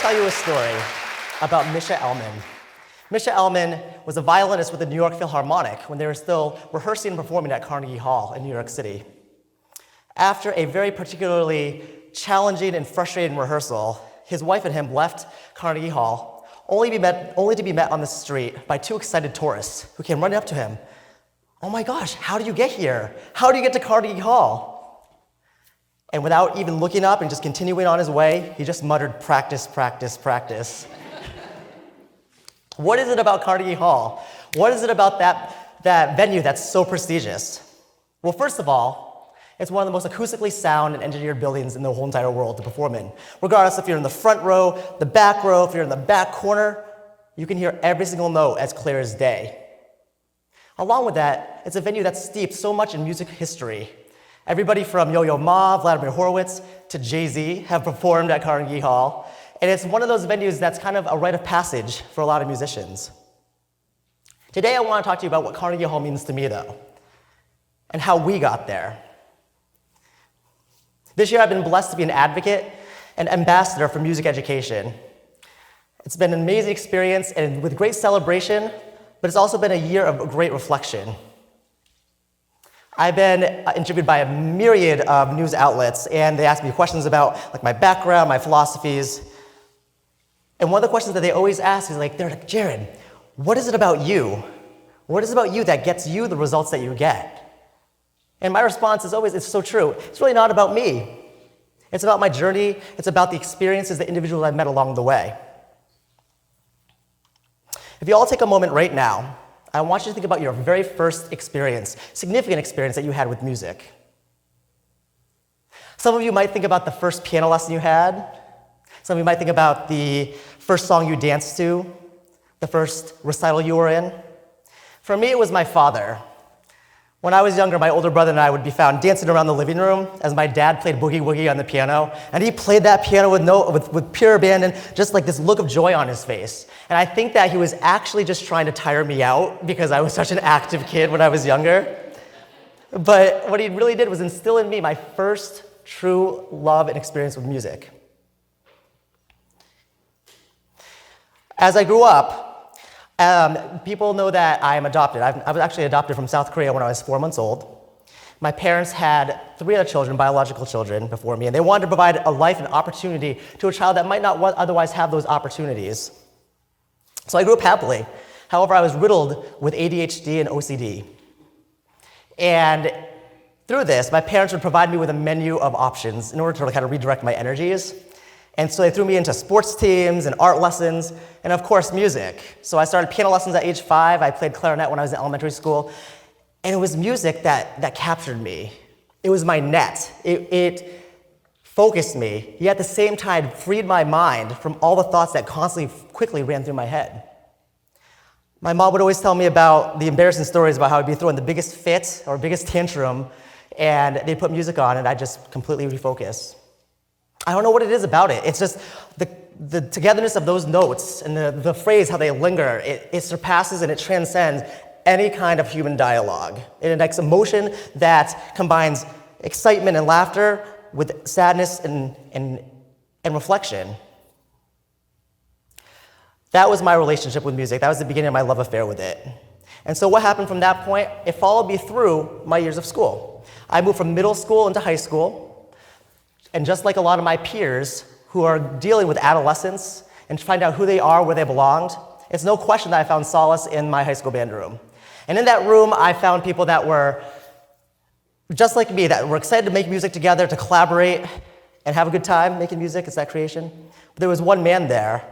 tell you a story about Misha Elman. Misha Elman was a violinist with the New York Philharmonic when they were still rehearsing and performing at Carnegie Hall in New York City. After a very particularly challenging and frustrating rehearsal, his wife and him left Carnegie Hall, only to be met on the street by two excited tourists who came running up to him. "Oh my gosh, how do you get here? How do you get to Carnegie Hall?" And without even looking up and just continuing on his way, he just muttered, "Practice, practice, practice." What is it about Carnegie Hall? What is it about that venue that's so prestigious? Well, first of all, it's one of the most acoustically sound and engineered buildings in the whole entire world to perform in. Regardless if you're in the front row, the back row, if you're in the back corner, you can hear every single note as clear as day. Along with that, it's a venue that's steeped so much in music history. Everybody from Yo-Yo Ma, Vladimir Horowitz, to Jay-Z have performed at Carnegie Hall, and it's one of those venues that's kind of a rite of passage for a lot of musicians. Today I want to talk to you about what Carnegie Hall means to me, though, and how we got there. This year I've been blessed to be an advocate and ambassador for music education. It's been an amazing experience and with great celebration, but it's also been a year of great reflection. I've been interviewed by a myriad of news outlets, and they ask me questions about my background, my philosophies. And one of the questions that they always ask is they're like, "Jared, what is it about you? What is it about you that gets you the results that you get?" And my response is always, it's so true. It's really not about me. It's about my journey. It's about the experiences, the individuals I've met along the way. If you all take a moment right now, I want you to think about your very first experience, significant experience that you had with music. Some of you might think about the first piano lesson you had. Some of you might think about the first song you danced to, the first recital you were in. For me, it was my father. When I was younger, my older brother and I would be found dancing around the living room as my dad played Boogie Woogie on the piano, and he played that piano with pure abandon, just like this look of joy on his face. And I think that he was actually just trying to tire me out because I was such an active kid when I was younger. But what he really did was instill in me my first true love and experience with music. As I grew up, people know that I am adopted. I was actually adopted from South Korea when I was 4 months old. My parents had 3 other children, biological children, before me, and they wanted to provide a life and opportunity to a child that might not otherwise have those opportunities. So I grew up happily. However, I was riddled with ADHD and OCD. And through this, my parents would provide me with a menu of options in order to kind of redirect my energies. And so they threw me into sports teams and art lessons, and of course, music. So I started piano lessons at age 5. I played clarinet when I was in elementary school. And it was music that captured me. It was my net. It focused me, yet at the same time freed my mind from all the thoughts that constantly, quickly ran through my head. My mom would always tell me about the embarrassing stories about how I'd be throwing the biggest fit or biggest tantrum, and they'd put music on, and I'd just completely refocus. I don't know what it is about it. It's just the togetherness of those notes and the phrase, how they linger, it surpasses and it transcends any kind of human dialogue. It injects emotion that combines excitement and laughter with sadness and reflection. That was my relationship with music. That was the beginning of my love affair with it. And so what happened from that point, it followed me through my years of school. I moved from middle school into high school. And just like a lot of my peers who are dealing with adolescence and to find out who they are, where they belonged, it's no question that I found solace in my high school band room. And in that room, I found people that were just like me, that were excited to make music together, to collaborate and have a good time making music. It's that creation. But there was one man there,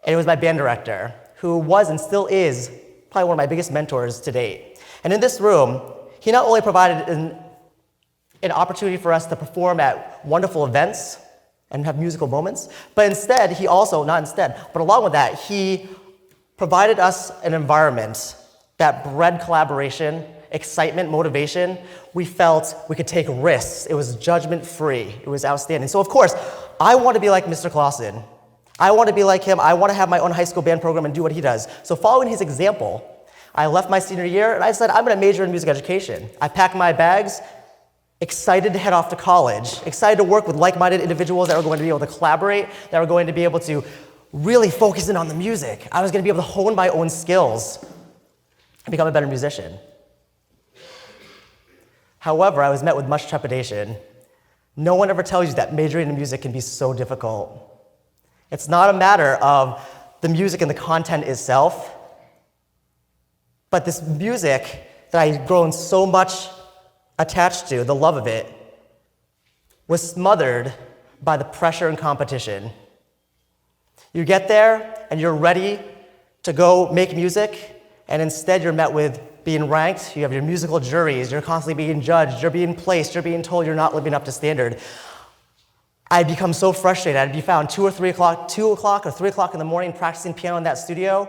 and it was my band director, who was and still is probably one of my biggest mentors to date. And in this room, he not only provided an opportunity for us to perform at wonderful events and have musical moments, but instead, but along with that, he provided us an environment that bred collaboration, excitement, motivation. We felt we could take risks. It was judgment-free. It was outstanding. So of course, I want to be like Mr. Clausen. I want to be like him. I want to have my own high school band program and do what he does. So following his example, I left my senior year and I said, I'm going to major in music education. I packed my bags excited to head off to college, excited to work with like-minded individuals that were going to be able to collaborate, that were going to be able to really focus in on the music. I was going to be able to hone my own skills and become a better musician. However, I was met with much trepidation. No one ever tells you that majoring in music can be so difficult. It's not a matter of the music and the content itself, but this music that I'd grown so much attached to, the love of it, was smothered by the pressure and competition. You get there and you're ready to go make music, and instead you're met with being ranked, you have your musical juries, you're constantly being judged, you're being placed, you're being told you're not living up to standard. I'd become so frustrated. I'd be found 2 or 3 o'clock in the morning practicing piano in that studio,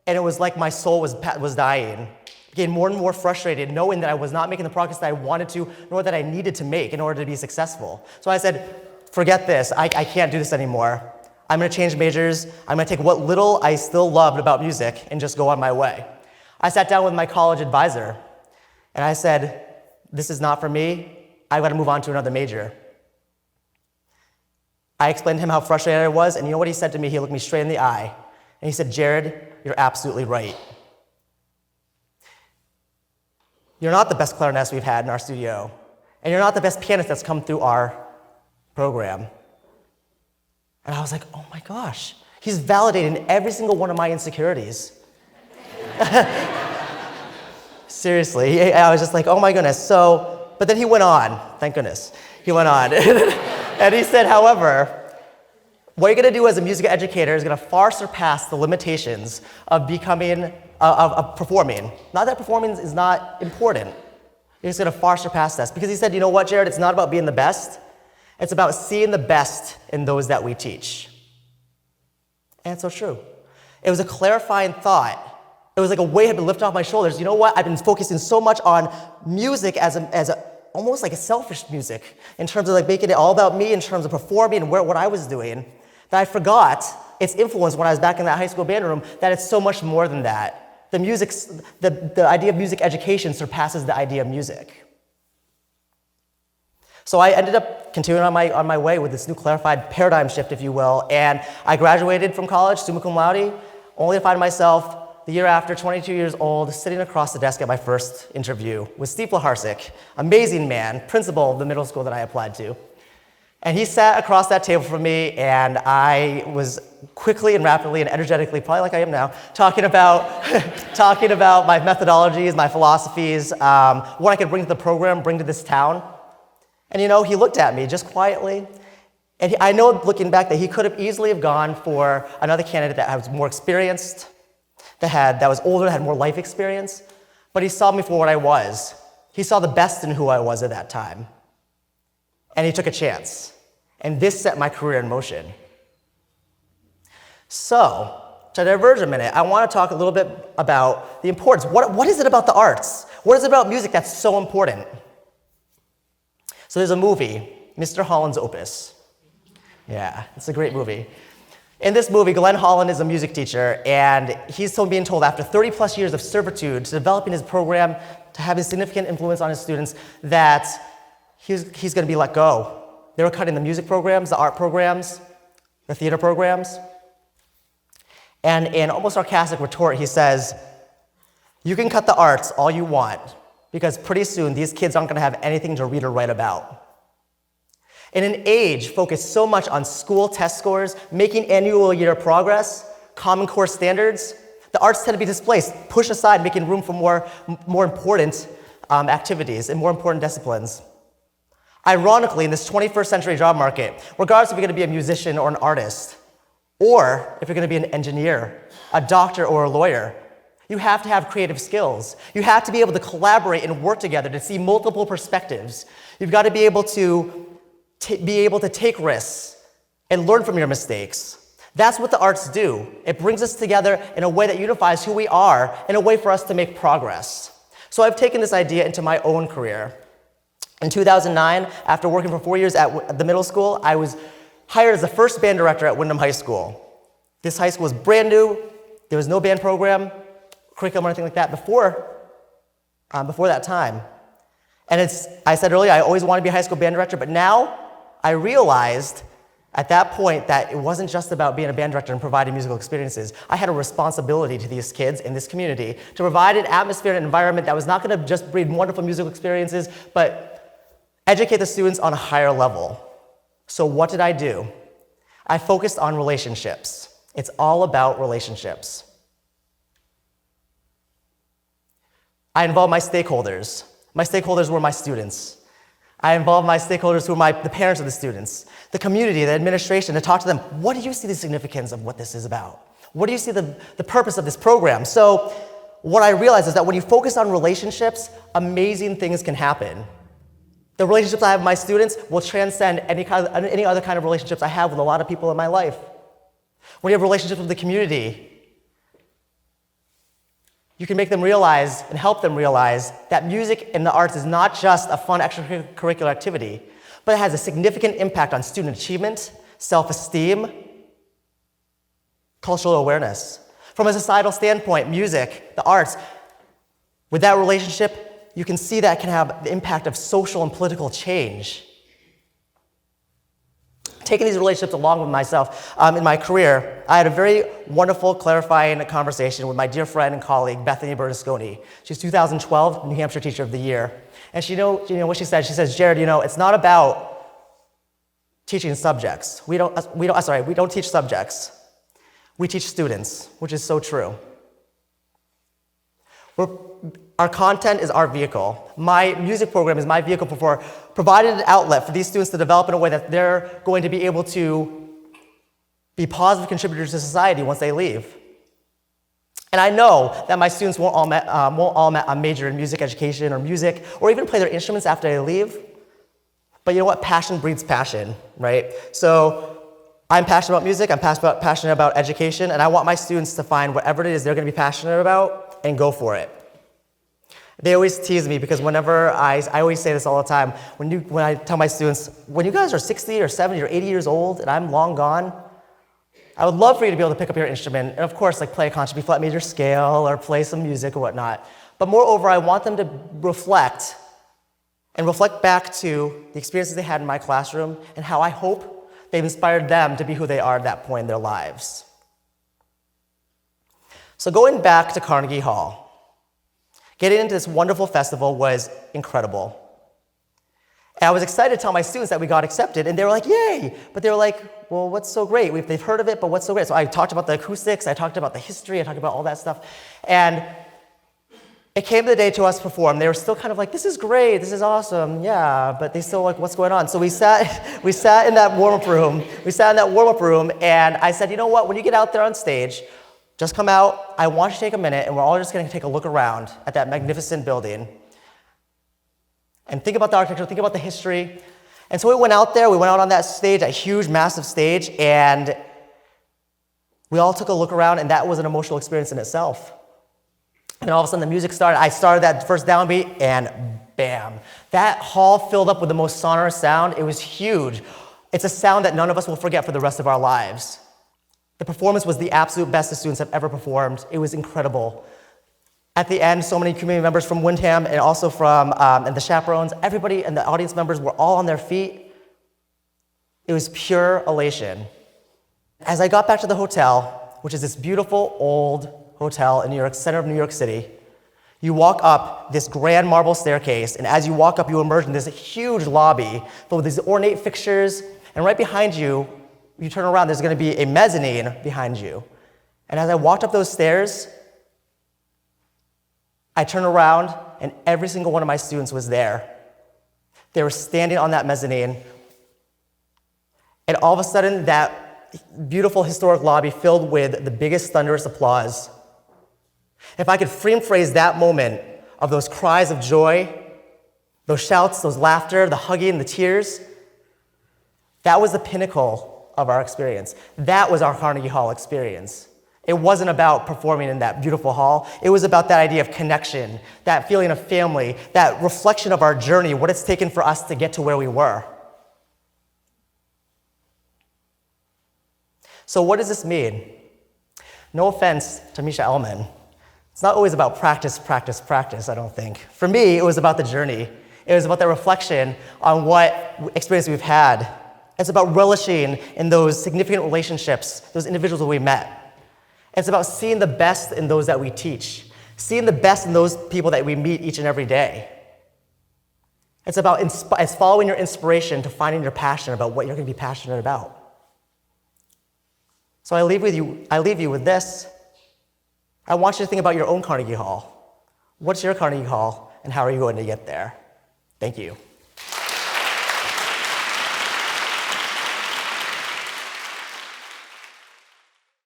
and it was like my soul was dying. Getting more and more frustrated, knowing that I was not making the progress that I wanted to, nor that I needed to make in order to be successful. So I said, forget this, I can't do this anymore. I'm gonna change majors, I'm gonna take what little I still loved about music and just go on my way. I sat down with my college advisor, and I said, this is not for me, I've gotta move on to another major. I explained to him how frustrated I was, and you know what he said to me? He looked me straight in the eye, and he said, Jared, you're absolutely right. You're not the best clarinetist we've had in our studio, and you're not the best pianist that's come through our program. And I was like, oh my gosh, he's validating every single one of my insecurities. Seriously, I was just like, oh my goodness. But then he went on, thank goodness. He went on, and he said, however, what you're gonna do as a music educator is gonna far surpass the limitations of performing. Not that performing is not important. You're just gonna far surpass this. Because he said, you know what, Jared, it's not about being the best, it's about seeing the best in those that we teach. And it's so true. It was a clarifying thought. It was like a weight had been lifted off my shoulders. You know what, I've been focusing so much on music as almost like a selfish music, in terms of like making it all about me, in terms of performing and what I was doing, that I forgot its influence when I was back in that high school band room, that it's so much more than that. The idea of music education surpasses the idea of music. So I ended up continuing on my way with this new clarified paradigm shift, if you will, and I graduated from college, summa cum laude, only to find myself the year after, 22 years old, sitting across the desk at my first interview with Steve Laharsic, amazing man, principal of the middle school that I applied to. And he sat across that table from me, and I was quickly and rapidly and energetically, probably like I am now, talking about my methodologies, my philosophies, what I could bring to the program, bring to this town. And you know, he looked at me just quietly, and I know looking back that he could have easily have gone for another candidate that was more experienced, that was older, that had more life experience, but he saw me for what I was. He saw the best in who I was at that time. And he took a chance. And this set my career in motion. So, to diverge a minute, I want to talk a little bit about the importance. What is it about the arts? What is it about music that's so important? So there's a movie, Mr. Holland's Opus. Yeah, it's a great movie. In this movie, Glenn Holland is a music teacher, and he's being told after 30 plus years of servitude to developing his program, to having significant influence on his students, that he's going to be let go. They were cutting the music programs, the art programs, the theater programs. And in almost sarcastic retort, he says, you can cut the arts all you want, because pretty soon these kids aren't going to have anything to read or write about. In an age focused so much on school test scores, making annual year progress, Common Core standards, the arts tend to be displaced, pushed aside, making room for more important activities and more important disciplines. Ironically, in this 21st century job market, regardless if you're going to be a musician or an artist, or if you're going to be an engineer, a doctor, or a lawyer, you have to have creative skills. You have to be able to collaborate and work together to see multiple perspectives. You've got to be able to take risks and learn from your mistakes. That's what the arts do. It brings us together in a way that unifies who we are, in a way for us to make progress. So I've taken this idea into my own career. In 2009, after working for 4 years at the middle school, I was hired as the first band director at Windham High School. This high school was brand new. There was no band program, curriculum, or anything like that before that time. And I said earlier, I always wanted to be a high school band director, but now I realized at that point that it wasn't just about being a band director and providing musical experiences. I had a responsibility to these kids in this community to provide an atmosphere and environment that was not going to just breed wonderful musical experiences, but educate the students on a higher level. So what did I do? I focused on relationships. It's all about relationships. I involved my stakeholders. My stakeholders were my students. I involved my stakeholders who were the parents of the students, the community, the administration, to talk to them. What do you see the significance of what this is about? What do you see the purpose of this program? So what I realized is that when you focus on relationships, amazing things can happen. The relationships I have with my students will transcend any other kind of relationships I have with a lot of people in my life. When you have relationships with the community, you can make them realize and help them realize that music and the arts is not just a fun extracurricular activity, but it has a significant impact on student achievement, self-esteem, cultural awareness. From a societal standpoint, music, the arts, with that relationship, you can see that it can have the impact of social and political change. Taking these relationships along with myself in my career, I had a very wonderful, clarifying conversation with my dear friend and colleague, Bethany Berlusconi. She's 2012 New Hampshire Teacher of the Year. And you know what she said? She says, Jared, it's not about teaching subjects. We don't teach subjects. We teach students, which is so true. Our content is our vehicle. My music program is my vehicle for providing an outlet for these students to develop in a way that they're going to be able to be positive contributors to society once they leave. And I know that my students won't all major in music education or music, or even play their instruments after they leave. But you know what? Passion breeds passion, right? So I'm passionate about music, I'm passionate about education, and I want my students to find whatever it is they're going to be passionate about and go for it. They always tease me because whenever I always say this all the time, when I tell my students, when you guys are 60 or 70 or 80 years old and I'm long gone, I would love for you to be able to pick up your instrument and of course play a concert B flat major scale or play some music or whatnot. But moreover, I want them to reflect back to the experiences they had in my classroom and how I hope they've inspired them to be who they are at that point in their lives. So going back to Carnegie Hall, getting into this wonderful festival was incredible. And I was excited to tell my students that we got accepted, and they were like, yay! But they were like, well, what's so great? They've heard of it, but what's so great? So I talked about the acoustics, I talked about the history, I talked about all that stuff. And it came the day to us perform. They were still kind of like, this is great, this is awesome, yeah, but they still like, what's going on? So we sat in that warm-up room, and I said, you know what, when you get out there on stage, just come out, I want you to take a minute, and we're all just going to take a look around at that magnificent building. And think about the architecture, think about the history. And so we went out there, we went out on that stage, that huge, massive stage, and we all took a look around, and that was an emotional experience in itself. And all of a sudden the music started, I started that first downbeat, and bam. That hall filled up with the most sonorous sound. It was huge. It's a sound that none of us will forget for the rest of our lives. The performance was the absolute best the students have ever performed. It was incredible. At the end, so many community members from Windham and also from and the chaperones, everybody and the audience members were all on their feet. It was pure elation. As I got back to the hotel, which is this beautiful old hotel in New York, center of New York City, you walk up this grand marble staircase, and as you walk up, you emerge in this huge lobby filled with these ornate fixtures, and right behind you, you turn around, there's going to be a mezzanine behind you. And as I walked up those stairs, I turned around, and every single one of my students was there. They were standing on that mezzanine. And all of a sudden, that beautiful historic lobby filled with the biggest thunderous applause. If I could frame phrase that moment of those cries of joy, those shouts, those laughter, the hugging, the tears, that was the pinnacle of our experience. That was our Carnegie Hall experience. It wasn't about performing in that beautiful hall. It was about that idea of connection, that feeling of family, that reflection of our journey, what it's taken for us to get to where we were. So what does this mean? No offense to Misha Elman. It's not always about practice, practice, practice, I don't think. For me, it was about the journey. It was about the reflection on what experience we've had. It's about relishing in those significant relationships, those individuals that we met. It's about seeing the best in those that we teach, seeing the best in those people that we meet each and every day. It's about it's following your inspiration to finding your passion about what you're going to be passionate about. So I leave you with this. I want you to think about your own Carnegie Hall. What's your Carnegie Hall, and how are you going to get there? Thank you.